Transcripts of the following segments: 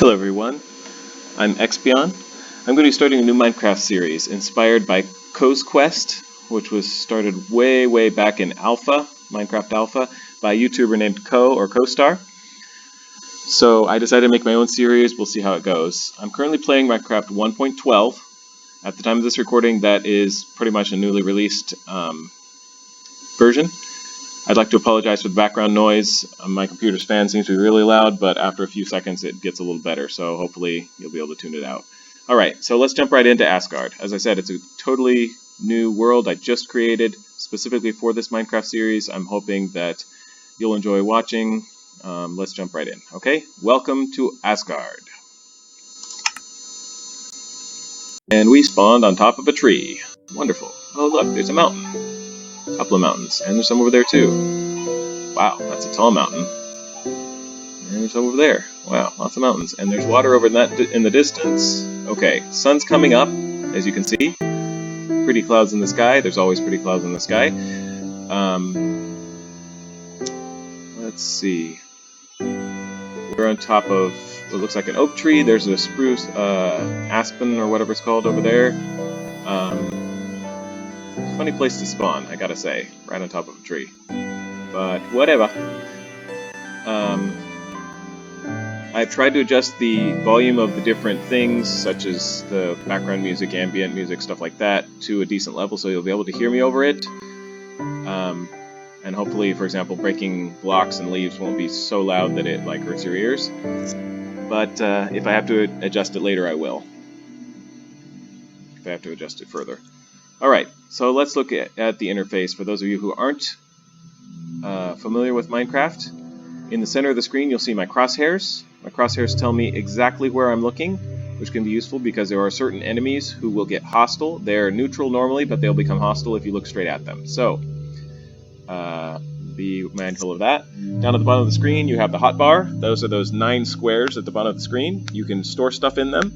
Hello everyone, I'm Expion. I'm going to be starting a new Minecraft series inspired by Co's Quest, which was started way back in Alpha, Minecraft Alpha, by a YouTuber named Co or CoStar. So I decided to make my own series. We'll see how it goes. I'm currently playing Minecraft 1.12. At the time of this recording, that is pretty much a newly released version. I'd like to apologize for the background noise. My computer's fan seems to be really loud, but after a few seconds it gets a little better, so hopefully you'll be able to tune it out. Alright, so let's jump right into Ásgarðr. As I said, it's a totally new world I just created specifically for this Minecraft series. I'm hoping that you'll enjoy watching. Let's jump right in, okay? Welcome to Ásgarðr. And we spawned on top of a tree. Wonderful. Oh look, there's a mountain. A couple of mountains, and there's some over there too. Wow, that's a tall mountain. And there's some over there. Wow, lots of mountains. And there's water over in the distance. Okay, sun's coming up, as you can see. Pretty clouds in the sky. There's always pretty clouds in the sky. Let's see. We're on top of what looks like an oak tree. There's a spruce, aspen or whatever it's called over there. Funny place to spawn, I gotta say, right on top of a tree. But whatever. I've tried to adjust the volume of the different things, such as the background music, ambient music, stuff like that, to a decent level so you'll be able to hear me over it. And hopefully, for example, breaking blocks and leaves won't be so loud that it hurts your ears. But if I have to adjust it later, I will. If I have to adjust it further. Alright, so let's look at the interface for those of you who aren't familiar with Minecraft. In the center of the screen, you'll see my crosshairs. My crosshairs tell me exactly where I'm looking, which can be useful because there are certain enemies who will get hostile. They're neutral normally, but they'll become hostile if you look straight at them. So, be mindful of that. Down at the bottom of the screen, you have the hotbar. Those are those 9 squares at the bottom of the screen. You can store stuff in them.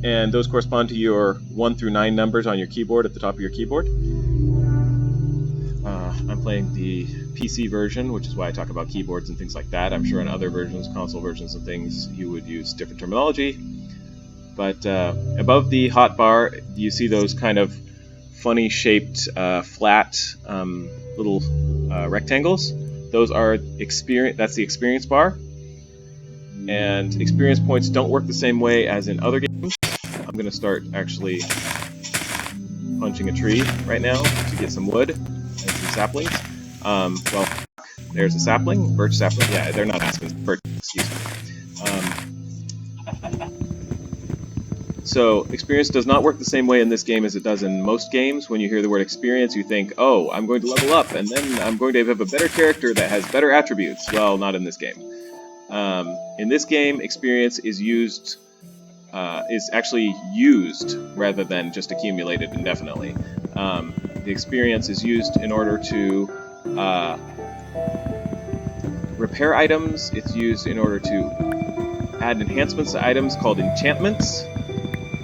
And those correspond to your 1 through 9 numbers on your keyboard at the top of your keyboard. I'm playing the PC version, which is why I talk about keyboards and things like that. I'm sure in other versions, console versions and things, you would use different terminology. But above the hotbar, you see those kind of funny shaped, flat little rectangles. Those are experience. That's the experience bar. And experience points don't work the same way as in other games. I'm going to start actually punching a tree right now to get some wood and some saplings. Well, there's a sapling, birch sapling. Yeah, they're not aspens, birch, excuse me. So, experience does not work the same way in this game as it does in most games. When you hear the word experience, you think, oh, I'm going to level up, and then I'm going to have a better character that has better attributes. Well, not in this game. In this game, experience is actually used rather than just accumulated indefinitely. The experience is used in order to repair items. It's used in order to add enhancements to items called enchantments.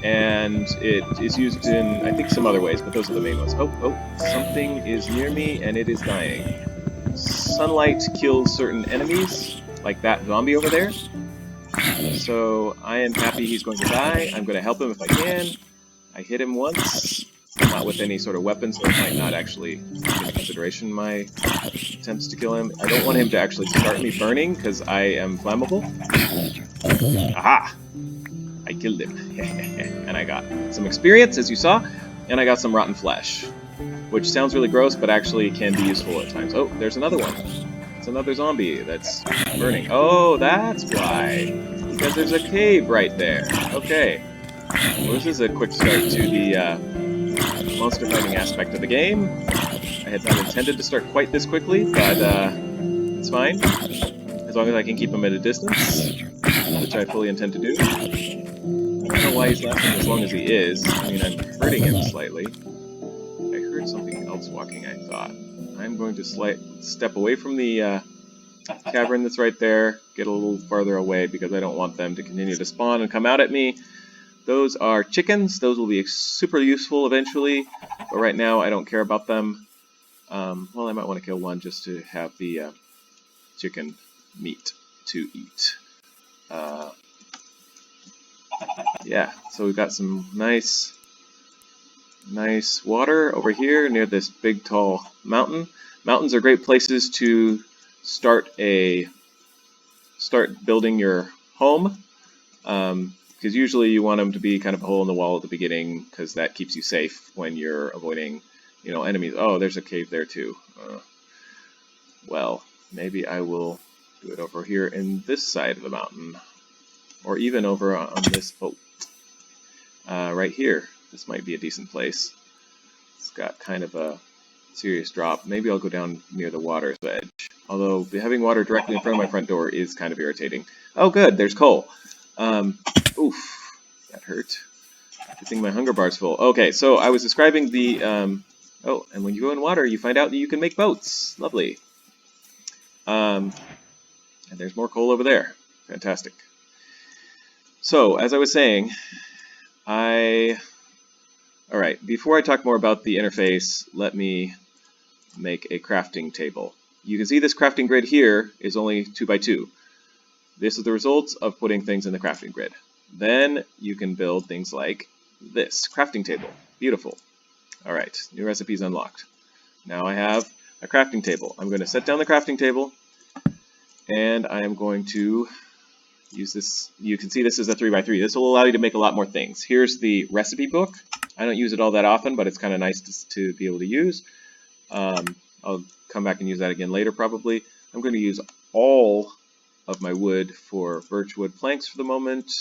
And it is used in, I think, some other ways, but those are the main ones. Oh, something is near me and it is dying. Sunlight kills certain enemies, like that zombie over there. So I am happy he's going to die. I'm going to help him if I can. I hit him once, not with any sort of weapon, so it might not actually take into consideration my attempts to kill him. I don't want him to actually start me burning, because I am flammable. Aha! I killed him. And I got some experience, as you saw, and I got some rotten flesh, which sounds really gross, but actually can be useful at times. Oh, there's another one. It's another zombie that's burning. Oh, that's why. Because there's a cave right there. Okay. Well, this is a quick start to the monster fighting aspect of the game. I had not intended to start quite this quickly, but it's fine. As long as I can keep him at a distance, which I fully intend to do. I don't know why he's lasting as long as he is. I mean, I'm hurting him slightly. I heard something else walking, I thought. I'm going to step away from the cavern that's right there, get a little farther away because I don't want them to continue to spawn and come out at me. Those are chickens. Those will be super useful eventually, but right now I don't care about them. Well, I might want to kill one just to have the chicken meat. to eat. Yeah, so we've got some nice water over here near this big tall mountain. Mountains are great places to start building your home, because usually you want them to be kind of a hole in the wall at the beginning, because that keeps you safe when you're avoiding, enemies. Oh, there's a cave there too. Well, maybe I will do it over here in this side of the mountain, or even over on this boat. Right here. This might be a decent place. It's got kind of a serious drop. Maybe I'll go down near the water's edge. Although having water directly in front of my front door is kind of irritating. Oh, good. There's coal. Oof. That hurt. Good thing my hunger bar's full. Okay, so I was describing the... oh, and when you go in water, you find out that you can make boats. Lovely. And there's more coal over there. Fantastic. So, as I was saying, Alright, before I talk more about the interface, let me make a crafting table. You can see this crafting grid here is only 2x2. This is the results of putting things in the crafting grid. Then you can build things like this crafting table. Beautiful. Alright, new recipes unlocked. Now I have a crafting table. I'm going to set down the crafting table, and I am going to use this. You can see this is a 3x3. This will allow you to make a lot more things. Here's the recipe book. I don't use it all that often, but it's kind of nice to be able to use. I'll come back and use that again later probably. I'm going to use all of my wood for birch wood planks for the moment.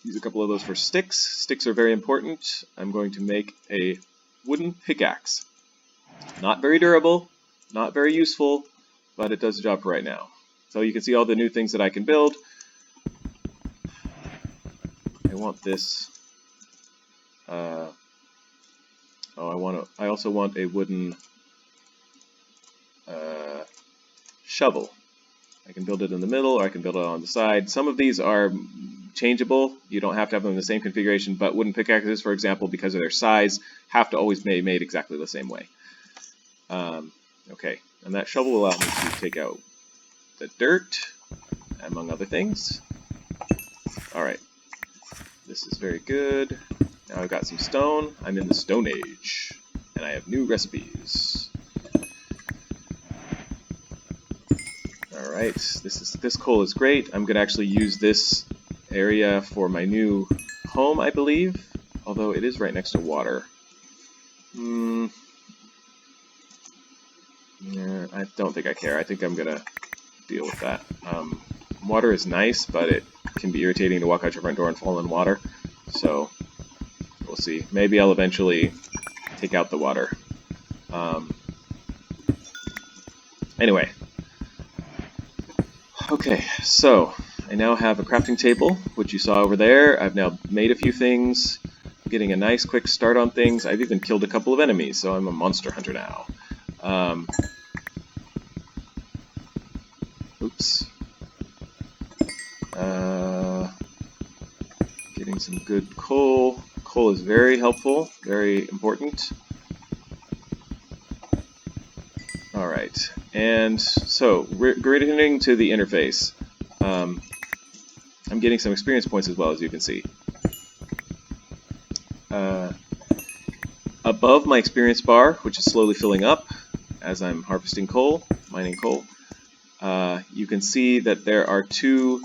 Use a couple of those for sticks. Sticks are very important. I'm going to make a wooden pickaxe. Not very durable, not very useful, but it does the job for right now. So you can see all the new things that I can build. I want this. I also want a wooden shovel. I can build it in the middle, or I can build it on the side. Some of these are changeable. You don't have to have them in the same configuration, but wooden pickaxes, for example, because of their size, have to always be made exactly the same way. Okay, and that shovel will allow me to take out the dirt, among other things. Alright, this is very good. Now I've got some stone. I'm in the Stone Age, and I have new recipes. Alright, this coal is great. I'm going to actually use this area for my new home, I believe, although it is right next to water. Yeah, I don't think I care. I think I'm going to deal with that. Water is nice, but it can be irritating to walk out your front door and fall in water. So, we'll see. Maybe I'll eventually take out the water. Anyway. Okay, so I now have a crafting table, which you saw over there. I've now made a few things. I'm getting a nice quick start on things. I've even killed a couple of enemies, so I'm a monster hunter now. Oops. Getting some good coal. Coal is very helpful, very important. Alright, and so, returning to the interface. I'm getting some experience points as well, as you can see. Above my experience bar, which is slowly filling up as I'm harvesting coal, mining coal, you can see that there are two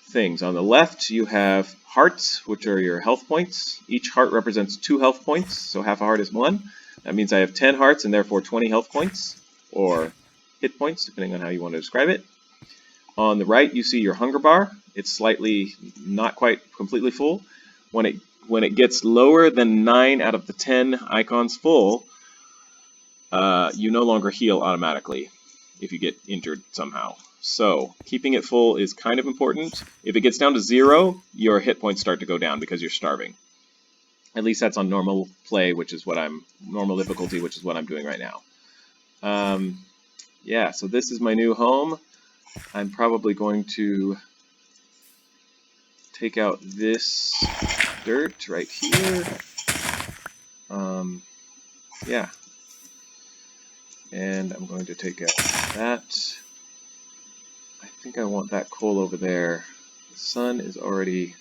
things. On the left, you have hearts, which are your health points. Each heart represents 2 health points, so half a heart is 1. That means I have 10 hearts and therefore 20 health points, or hit points, depending on how you want to describe it. On the right, you see your hunger bar. It's slightly, not quite completely full. When it gets lower than 9 out of the 10 icons full, you no longer heal automatically if you get injured somehow. So, keeping it full is kind of important. If it gets down to 0, your hit points start to go down because you're starving. At least that's on normal play, normal difficulty, which is what I'm doing right now. Yeah, so this is my new home. I'm probably going to take out this dirt right here. Yeah. And I'm going to take out that. think I want that coal over there. The sun is already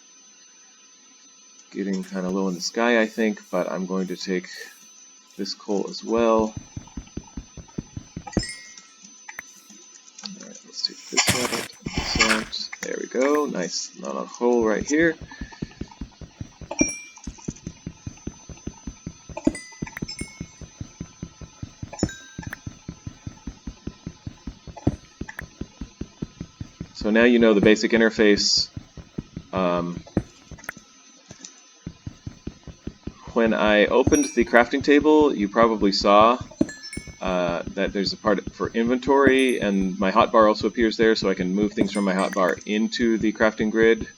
getting kind of low in the sky, I think, but I'm going to take this coal as well. Alright, let's take this out, this out. There we go. Nice amount of coal right here. So now you know the basic interface. When I opened the crafting table, you probably saw that there's a part for inventory, and my hotbar also appears there, so I can move things from my hotbar into the crafting grid.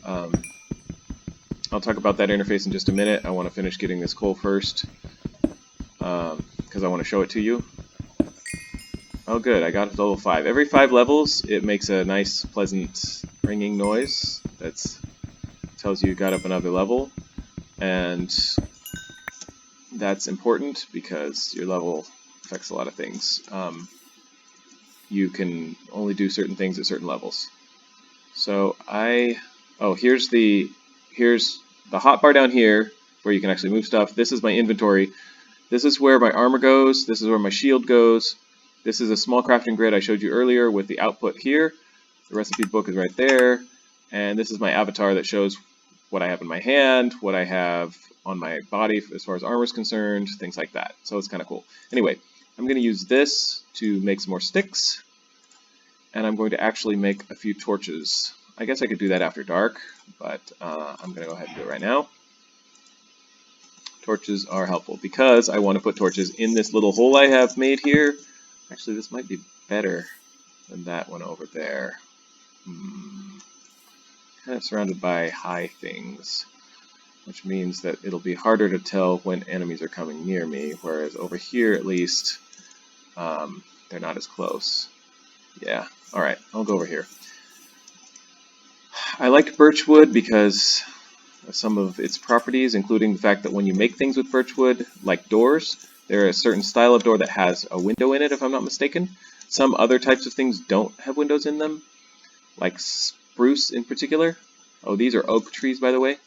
I'll talk about that interface in just a minute. I want to finish getting this coal first, because I want to show it to you. Oh good, I got it to level 5. Every 5 levels, it makes a nice, pleasant ringing noise that tells you got up another level. And that's important because your level affects a lot of things. You can only do certain things at certain levels. So here's the hotbar down here where you can actually move stuff. This is my inventory. This is where my armor goes. This is where my shield goes. This is a small crafting grid I showed you earlier with the output here. The recipe book is right there. And this is my avatar that shows what I have in my hand, what I have on my body as far as armor is concerned, things like that. So it's kind of cool. Anyway, I'm going to use this to make some more sticks. And I'm going to actually make a few torches. I guess I could do that after dark, but I'm going to go ahead and do it right now. Torches are helpful because I want to put torches in this little hole I have made here. Actually, this might be better than that one over there. Kind of surrounded by high things, which means that it'll be harder to tell when enemies are coming near me, whereas over here, at least, they're not as close. Yeah, alright, I'll go over here. I like birchwood because of some of its properties, including the fact that when you make things with birchwood, like doors, there is a certain style of door that has a window in it, if I'm not mistaken. Some other types of things don't have windows in them, like spruce in particular. Oh, these are oak trees, by the way.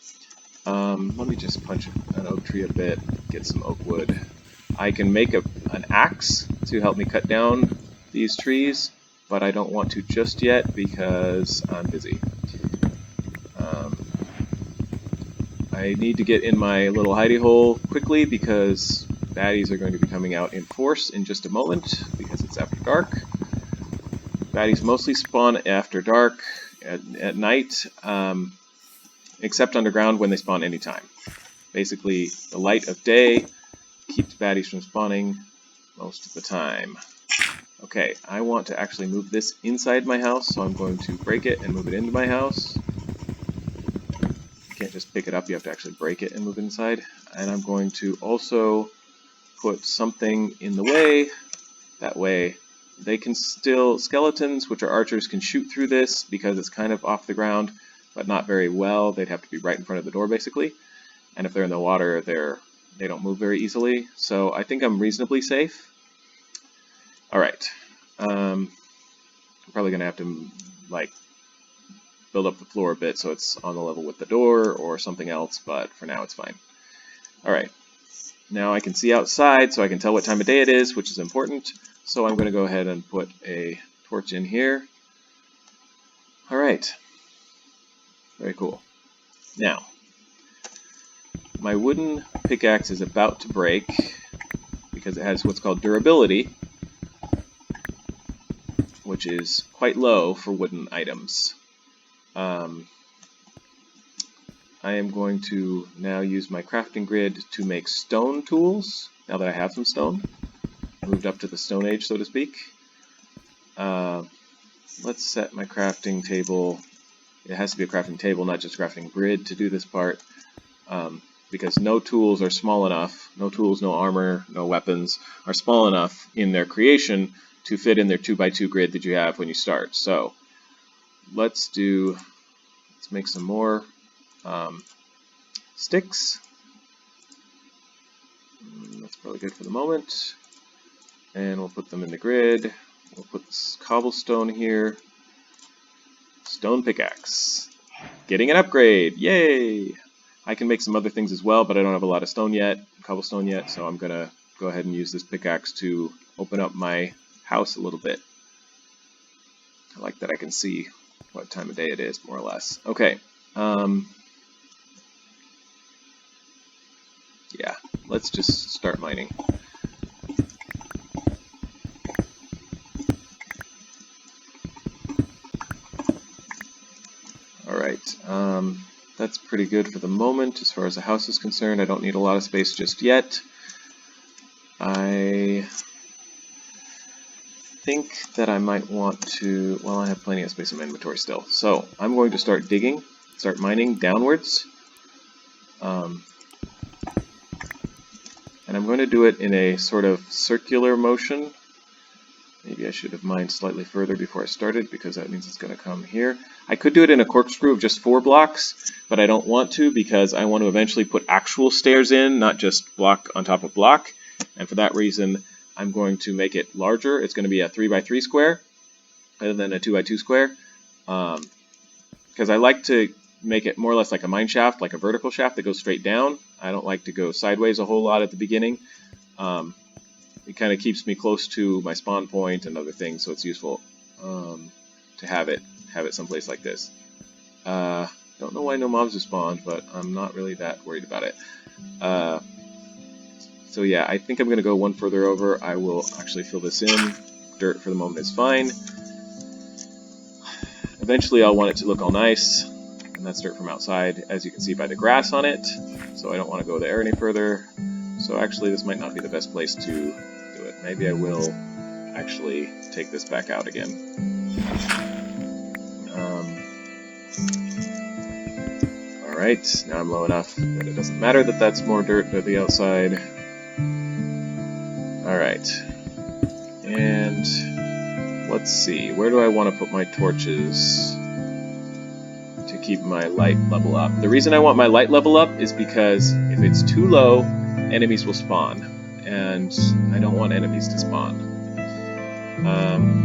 Let me just punch an oak tree a bit, get some oak wood. I can make an axe to help me cut down these trees, but I don't want to just yet because I'm busy. I need to get in my little hidey hole quickly because baddies are going to be coming out in force in just a moment because it's after dark. Baddies mostly spawn after dark at night, except underground when they spawn anytime. Basically, the light of day keeps baddies from spawning most of the time. Okay, I want to actually move this inside my house, so I'm going to break it and move it into my house. You can't just pick it up, you have to actually break it and move it inside. And I'm going to also put something in the way. That way they can still, skeletons, which are archers, can shoot through this because it's kind of off the ground, but not very well. They'd have to be right in front of the door, basically. And if they're in the water, they don't move very easily. So I think I'm reasonably safe. Alright. I'm probably going to have to, like, build up the floor a bit so it's on the level with the door or something else, but for now it's fine. Alright. Now I can see outside, so I can tell what time of day it is, which is important. So I'm going to go ahead and put a torch in here. Alright. Very cool. Now, my wooden pickaxe is about to break because it has what's called durability, which is quite low for wooden items. I am going to now use my crafting grid to make stone tools, now that I have some stone. Moved up to the Stone Age, so to speak. Let's set my crafting table. It has to be a crafting table, not just a crafting grid to do this part, because no tools are small enough, no tools, no armor, no weapons, are small enough in their creation to fit in their 2x2 grid that you have when you start. So let's make some more sticks. That's probably good for the moment. And we'll put them in the grid. We'll put this cobblestone here. Stone pickaxe. Getting an upgrade! Yay! I can make some other things as well, but I don't have a lot of stone yet, cobblestone yet, so I'm gonna go ahead and use this pickaxe to open up my house a little bit. I like that I can see what time of day it is, more or less. Okay. Yeah, let's just start mining. Alright, that's pretty good for the moment as far as the house is concerned. I don't need a lot of space just yet. I think that I might want to, well, I have plenty of space in my inventory still. So I'm going to start digging, start mining downwards. And I'm going to do it in a sort of circular motion. Maybe I should have mined slightly further before I started, because that means it's going to come here. I could do it in a corkscrew of just 4 blocks, but I don't want to, because I want to eventually put actual stairs in, not just block on top of block. And for that reason, I'm going to make it larger. It's going to be a 3x3 square rather than a 2x2 square, because I like to make it more or less like a mine shaft, like a vertical shaft that goes straight down. I don't like to go sideways a whole lot at the beginning. It kind of keeps me close to my spawn point and other things, so it's useful to have it someplace like this. Don't know why no mobs have spawned, but I'm not really that worried about it. So yeah, I think I'm going to go one further over. I will actually fill this in. Dirt for the moment is fine. Eventually I'll want it to look all nice, and that's dirt from outside, as you can see by the grass on it. So I don't want to go there any further. So actually this might not be the best place to do it. Maybe I will actually take this back out again. Alright, now I'm low enough that it doesn't matter that that's more dirt to the outside. Alright, and let's see, where do I want to put my torches to keep my light level up? The reason I want my light level up is because if it's too low, enemies will spawn, and I don't want enemies to spawn.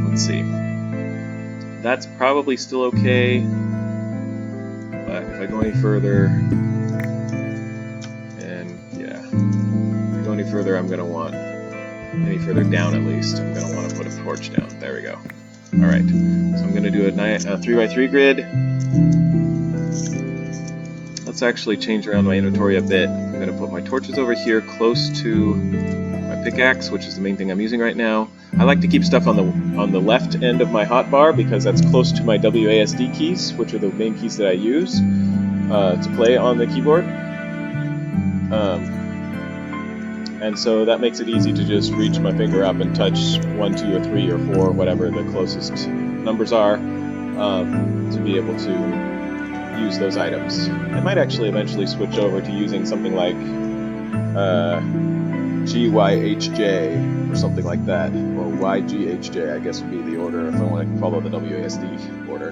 Let's see. That's probably still okay, but if I go any further, and yeah, if I go any further, I'm going to want, any further down at least, I'm going to want to put a torch down. There we go. Alright, so I'm going to do a 3x3 grid. Let's actually change around my inventory a bit. I'm going to put my torches over here close to my pickaxe, which is the main thing I'm using right now. I like to keep stuff on the left end of my hotbar because that's close to my WASD keys, which are the main keys that I use to play on the keyboard. And so that makes it easy to just reach my finger up and touch 1, 2, or 3, or 4, whatever the closest numbers are, to be able to use those items. I might actually eventually switch over to using something like GYHJ or something like that, or YGHJ, I guess would be the order if I want to follow the WASD order.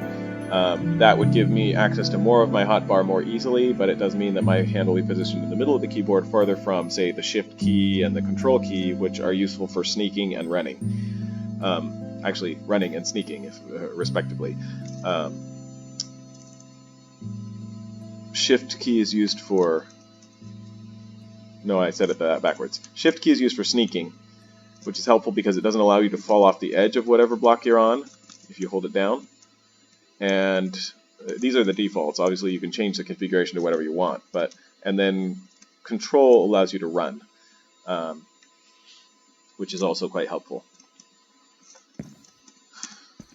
That would give me access to more of my hotbar more easily, but it does mean that my hand will be positioned in the middle of the keyboard, farther from, say, the Shift key and the Control key, which are useful for sneaking and running. Actually, running and sneaking, respectively. Shift key is used for... No, I said it backwards. Shift key is used for sneaking, which is helpful because it doesn't allow you to fall off the edge of whatever block you're on if you hold it down. And these are the defaults. Obviously, you can change the configuration to whatever you want, and then Control allows you to run, which is also quite helpful.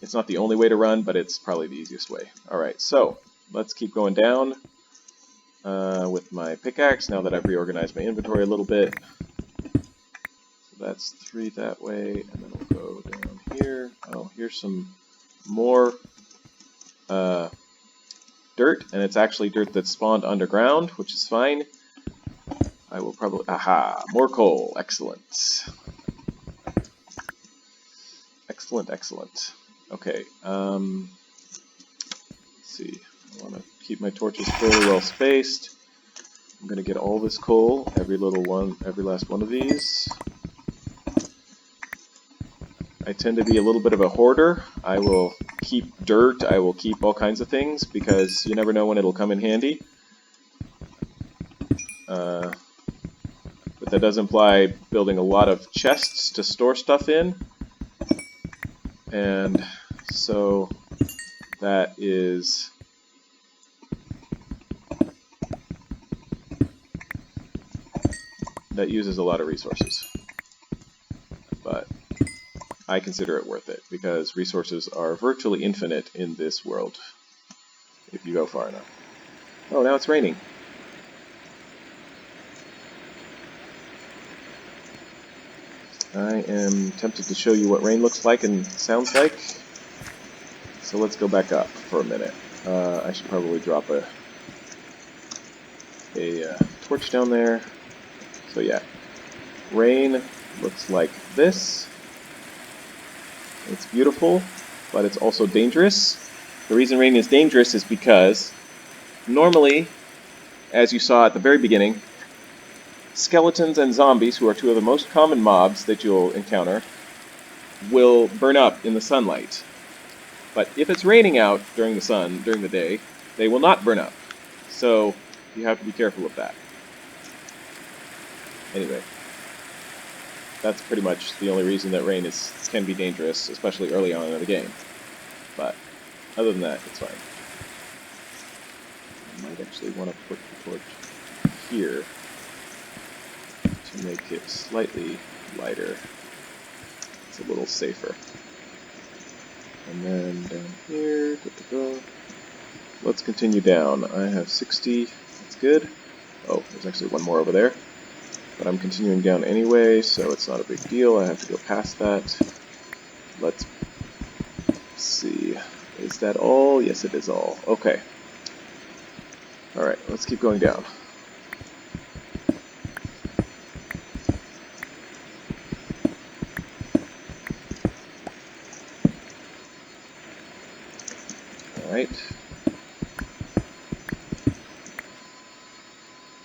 It's not the only way to run, but it's probably the easiest way. Alright, so let's keep going down with my pickaxe now that I've reorganized my inventory a little bit. So that's 3 that way, and then we'll go down here. Oh, here's some more dirt, and it's actually dirt that's spawned underground, which is fine. I will probably... Aha! More coal. Excellent. Excellent, excellent. Okay, let's see. I want to keep my torches fairly well spaced. I'm going to get all this coal, every last one of these. I tend to be a little bit of a hoarder. I will keep dirt, I will keep all kinds of things, because you never know when it'll come in handy. But that does imply building a lot of chests to store stuff in. And so that uses a lot of resources. But I consider it worth it, because resources are virtually infinite in this world, if you go far enough. Oh, now it's raining. I am tempted to show you what rain looks like and sounds like, so let's go back up for a minute. I should probably drop a torch down there. So yeah, rain looks like this. It's beautiful, but it's also dangerous. The reason rain is dangerous is because normally, as you saw at the very beginning, skeletons and zombies, who are two of the most common mobs that you'll encounter, will burn up in the sunlight. But if it's raining out during the day, they will not burn up. So you have to be careful of that. Anyway, that's pretty much the only reason that rain can be dangerous, especially early on in the game. But other than that, it's fine. I might actually want to put the torch here to make it slightly lighter. It's a little safer. And then down here, let's continue down. I have 60, that's good. Oh, there's actually one more over there. But I'm continuing down anyway, so it's not a big deal. I have to go past that. Let's see. Is that all? Yes, it is all. Okay. Alright, let's keep going down. Alright.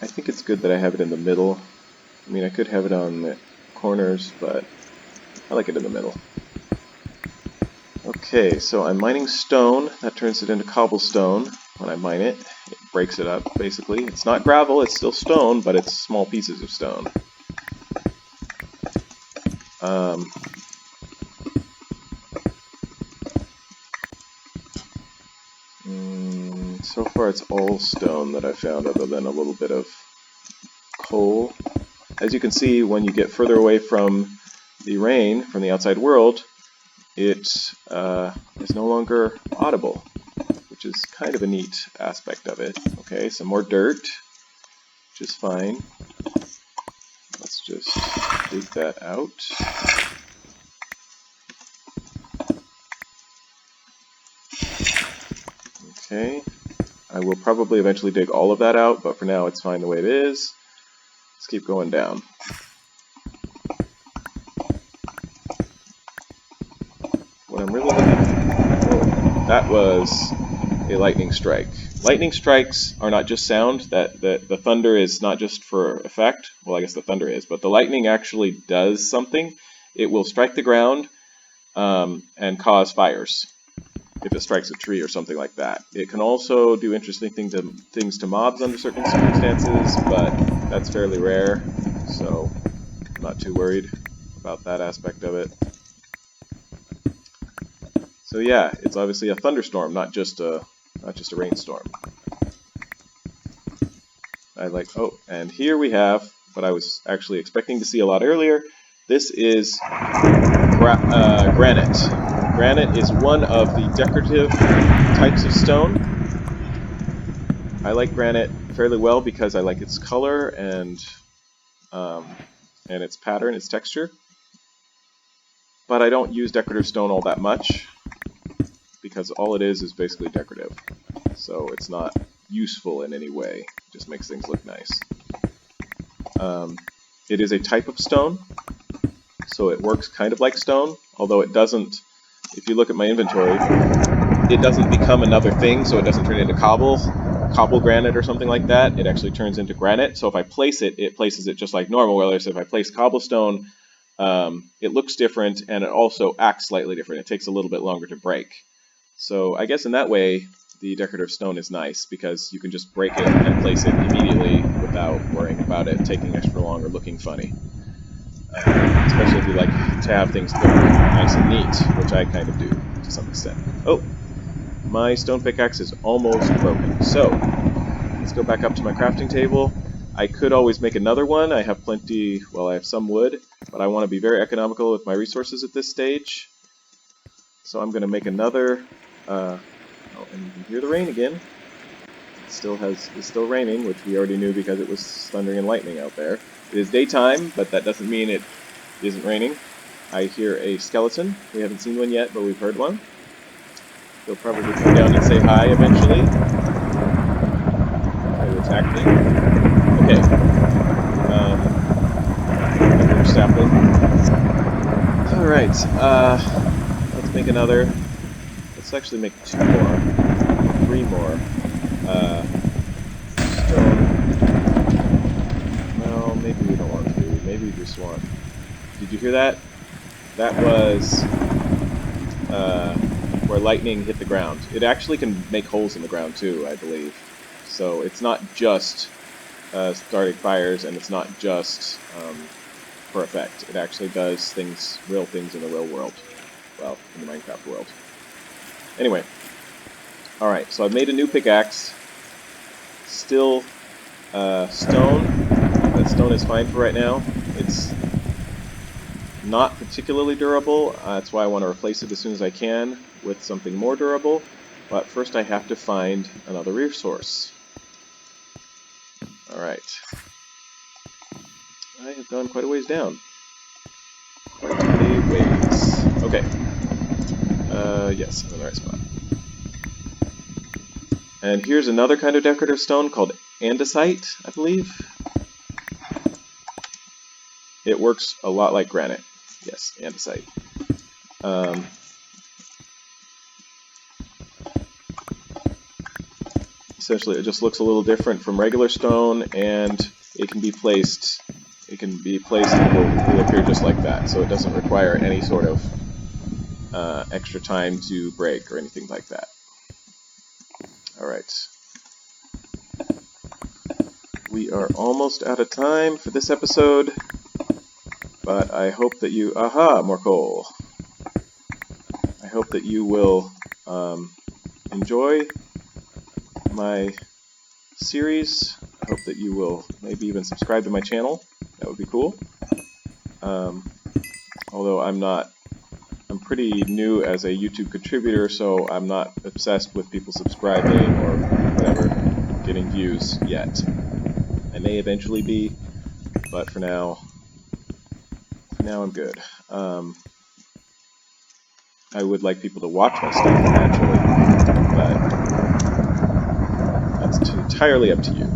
I think it's good that I have it in the middle. I mean, I could have it on the corners, but I like it in the middle. Okay, so I'm mining stone. That turns it into cobblestone when I mine it. It breaks it up, basically. It's not gravel, it's still stone, but it's small pieces of stone. So far it's all stone that I found, other than a little bit of coal. As you can see, when you get further away from the rain, from the outside world, it is no longer audible, which is kind of a neat aspect of it. Okay, some more dirt, which is fine. Let's just dig that out. Okay, I will probably eventually dig all of that out, but for now it's fine the way it is. Let's keep going down. What I'm really looking for, that was a lightning strike. Lightning strikes are not just sound, the thunder is not just for effect. Well, I guess the thunder is, but the lightning actually does something. It will strike the ground and cause fires if it strikes a tree or something like that. It can also do interesting things to mobs under certain circumstances, but that's fairly rare, so I'm not too worried about that aspect of it. So yeah, it's obviously a thunderstorm, not just a rainstorm. Oh, and here we have what I was actually expecting to see a lot earlier. This is granite. Granite is one of the decorative types of stone. I like granite fairly well because I like its color and its pattern, its texture. But I don't use decorative stone all that much, because all it is basically decorative. So it's not useful in any way. It just makes things look nice. It is a type of stone, so it works kind of like stone, although it doesn't, if you look at my inventory, it doesn't become another thing, so it doesn't turn into cobble granite or something like that. It actually turns into granite, so if I place it, it places it just like normal, whereas if I place cobblestone it looks different, and it also acts slightly different. It takes a little bit longer to break. So I guess in that way, the decorative stone is nice, because you can just break it and place it immediately without worrying about it taking extra long or looking funny. Especially if you like to have things look nice and neat, which I kind of do to some extent. Oh, my stone pickaxe is almost broken. So let's go back up to my crafting table. I could always make another one. I have plenty, well, I have some wood, but I want to be very economical with my resources at this stage. So I'm going to make another, oh, and you can hear the rain again. It's still raining, which we already knew because it was thundering and lightning out there. It is daytime, but that doesn't mean it isn't raining. I hear a skeleton. We haven't seen one yet, but we've heard one. They'll probably come down and say hi eventually. Try to attack me. Okay. Another sapling. Alright, let's make another. Let's actually make 2 more. 3 more. Stone. Well, maybe we don't want to. Maybe we just want... Did you hear that? That was where lightning hit the ground. It actually can make holes in the ground too, I believe. So it's not just starting fires, and it's not just for effect. It actually does things, real things in the real world. Well, in the Minecraft world. Anyway. Alright, so I've made a new pickaxe. Still stone. That stone is fine for right now. It's not particularly durable. That's why I want to replace it as soon as I can with something more durable. But first I have to find another resource. Alright. I have gone quite a ways down. Quite a ways. Okay. Yes, I'm in the right spot. And here's another kind of decorative stone called andesite, I believe. It works a lot like granite. Yes, andesite. Essentially, it just looks a little different from regular stone, and it can be placed. It can be placed and will appear just like that. So it doesn't require any sort of extra time to break or anything like that. All right. We are almost out of time for this episode, but I hope that you... Aha, more coal. I hope that you will enjoy my series. I hope that you will maybe even subscribe to my channel. That would be cool. Although I'm pretty new as a YouTube contributor, so I'm not obsessed with people subscribing or whatever, getting views yet. I may eventually be, but for now I'm good. I would like people to watch my stuff, naturally, but that's entirely up to you.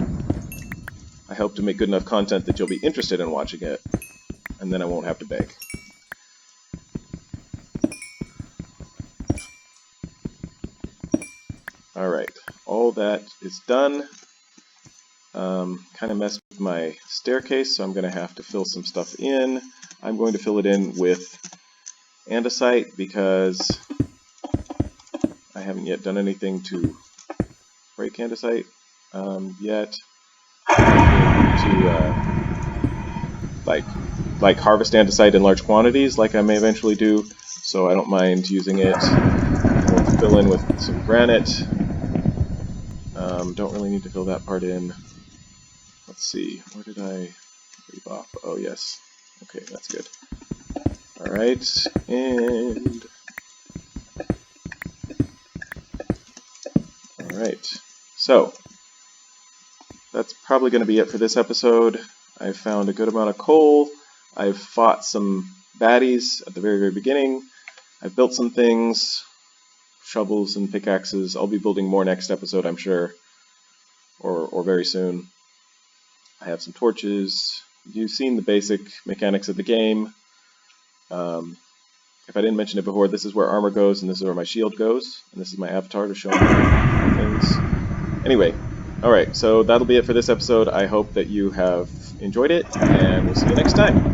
I hope to make good enough content that you'll be interested in watching it, and then I won't have to beg. Alright, all that is done. Kind of messed with my staircase, so I'm going to have to fill some stuff in. I'm going to fill it in with andesite because I haven't yet done anything to break andesite yet. To like harvest andesite in large quantities, like I may eventually do. So I don't mind using it. We'll fill in with some granite. Don't really need to fill that part in. Let's see, where did I leave off? Oh yes. Okay, that's good. Alright, and... Alright, so that's probably going to be it for this episode. I've found a good amount of coal. I've fought some baddies at the very, very beginning. I've built some things, shovels and pickaxes. I'll be building more next episode, I'm sure, or very soon. I have some torches. You've seen the basic mechanics of the game. If I didn't mention it before, this is where armor goes, and this is where my shield goes, and this is my avatar to show me things. Anyway, alright, so that'll be it for this episode. I hope that you have enjoyed it, and we'll see you next time.